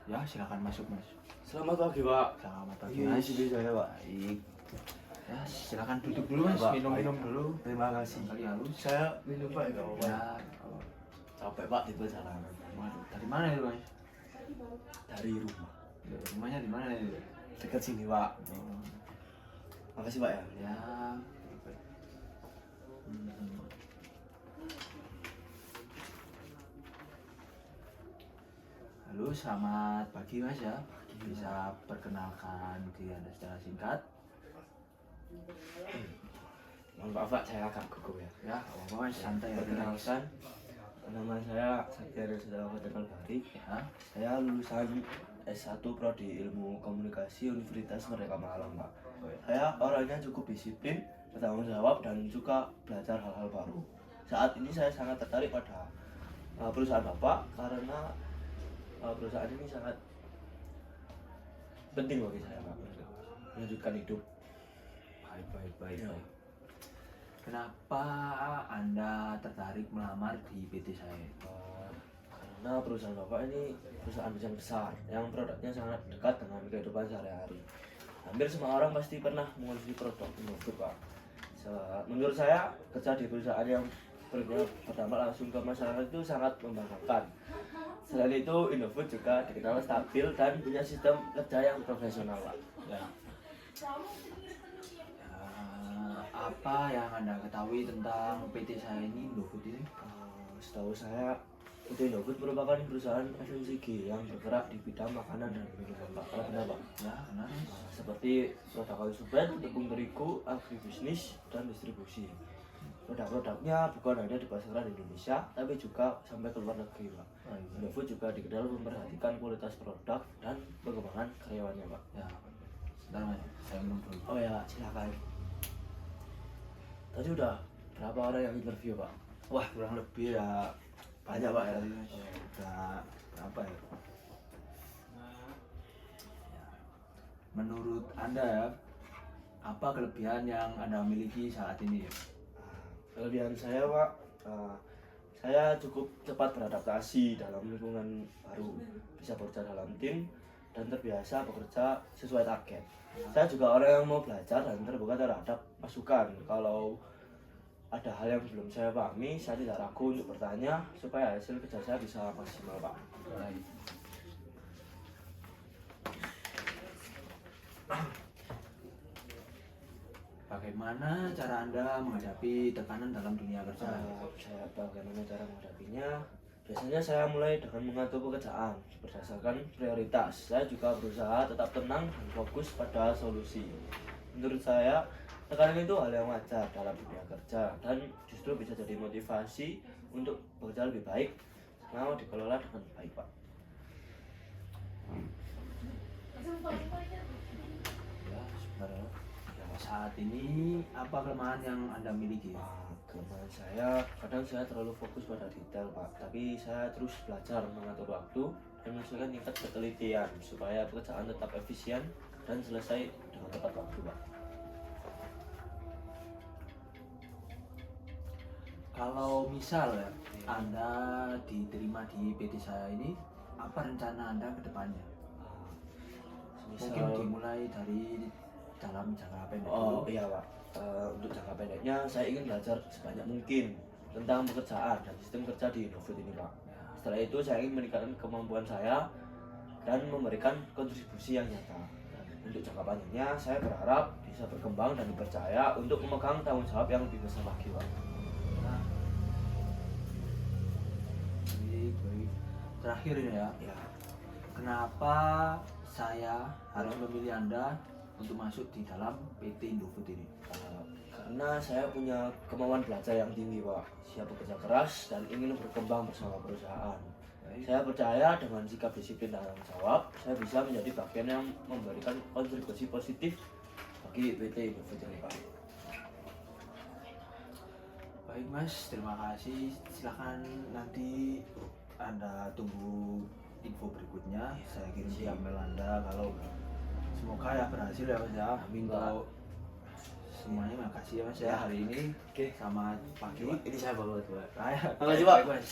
Ya, silakan masuk, Mas. Selamat pagi, Pak. Selamat pagi, Ini Mas. istri saya, Pak. Baik. Ya, silakan duduk dulu, Mas. Pak, Minum-minum baik. dulu. Terima kasih. Kali halus. Saya minum, Pak, enggak apa-apa. Ya, Capek, Pak, di perjalanan. waduh, dari mana itu, Mas? Dari rumah. Rumahnya di mana itu? Dekat sini, Pak. Oh, Makasih, Pak ya. ya. Hmm. Halo, selamat pagi, Mas ya. Bisa perkenalkan diri Anda secara singkat? Mohon maaf, Pak, saya agak gugup ya. Ya, apa-apa, Mas. Santai ya. Perkenalkan, nama saya Satya Rizal Fajar Bari. Ya. Saya lulusan S1 Prodi Ilmu Komunikasi Universitas Merdeka Malang, Pak. Saya orangnya cukup disiplin, bertanggung jawab, dan suka belajar hal-hal baru. Saat ini saya sangat tertarik pada perusahaan Bapak karena perusahaan ini sangat penting bagi saya, Pak, melanjutkan hidup. Baik. Ya. Kenapa Anda tertarik melamar di PT saya? Karena perusahaan Bapak ini perusahaan yang besar yang produknya sangat dekat dengan kehidupan sehari-hari. Hampir semua orang pasti pernah mengonsumsi produk Indofood, Pak. Menurut saya, kerja di perusahaan yang berdampak langsung ke masyarakat itu sangat membanggakan. Selain itu, Indofood juga dikenal stabil dan punya sistem kerja yang profesional, Pak. Ya. Apa yang Anda ketahui tentang PT saya ini, Indofood ini? Setahu saya, PT Indofood merupakan perusahaan FMCG yang bergerak di bidang makanan dan minuman, Pak. Kalau benar, Pak? Ya, benar. Seperti produk konsumen, tepung terigu, agribisnis, dan distribusi. Produk-produknya bukan hanya dipasarkan di Indonesia, tapi juga sampai ke luar negeri, Pak. Indofood juga dikenal memperhatikan kualitas produk dan pengembangan karyawannya, Pak. Ya, sebentar, Mas. Saya minum dulu. Oh ya, silakan. Tadi udah berapa orang yang interview, Pak? Wah, kurang lebih ya Banyak, Pak, ya? tadi, Mas. Udah berapa ya? Ya. Menurut Anda ya, apa kelebihan yang Anda miliki saat ini ya? Kelebihan saya, Pak, saya cukup cepat beradaptasi dalam lingkungan baru, bisa bekerja dalam tim, dan terbiasa bekerja sesuai target. Saya juga orang yang mau belajar dan terbuka terhadap masukan. Kalau ada hal yang belum saya pahami, saya tidak ragu untuk bertanya supaya hasil kerja saya bisa maksimal, Pak. Baik. Bagaimana cara Anda menghadapi tekanan dalam dunia kerja? Saya bagaimana cara menghadapinya? Biasanya saya mulai dengan mengatur pekerjaan berdasarkan prioritas. Saya juga berusaha tetap tenang dan fokus pada solusi. Menurut saya, tekanan itu hal yang wajar dalam dunia kerja dan justru bisa jadi motivasi untuk bekerja lebih baik kalau dikelola dengan baik, Pak. Ya, sebentar ya. Saat ini apa kelemahan yang Anda miliki? Kelemahan saya, kadang saya terlalu fokus pada detail, Pak. Tapi saya terus belajar mengatur waktu dan menyesuaikan tingkat ketelitian supaya pekerjaan tetap efisien dan selesai dengan tepat waktu, Pak. Kalau misal ya, Anda diterima di PT saya ini, apa rencana Anda ke depannya? Mungkin dimulai dari dalam jangka pendek Oh dulu. iya, Pak. Untuk jangka pendeknya saya ingin belajar sebanyak mungkin tentang pekerjaan dan sistem kerja di Indofood ini, Pak. Setelah itu saya ingin meningkatkan kemampuan saya dan memberikan kontribusi yang nyata. Dan untuk jangka panjangnya saya berharap bisa berkembang dan dipercaya untuk memegang tanggung jawab yang lebih besar lagi, Pak. Nah, baik. Terakhir ini ya, Ya, kenapa saya harus memilih Anda untuk masuk di dalam PT Indofood ini? karena saya punya kemauan belajar yang tinggi, Pak. Siap bekerja keras dan ingin berkembang bersama perusahaan. Saya percaya dengan sikap disiplin dan tanggung jawab, saya bisa menjadi bagian yang memberikan kontribusi positif bagi PT Indofood ini, Pak. Baik, Mas, terima kasih. Silakan nanti Anda tunggu info berikutnya. Saya kirim di email Anda kalau semoga ya berhasil ya, Mas ya. Amin, Pak. Untuk semuanya makasih ya, Mas ya, hari ini. Oke. Selamat pagi. Ini saya bawa buat, Pak. Makasih, Makasih, Pak. Mas.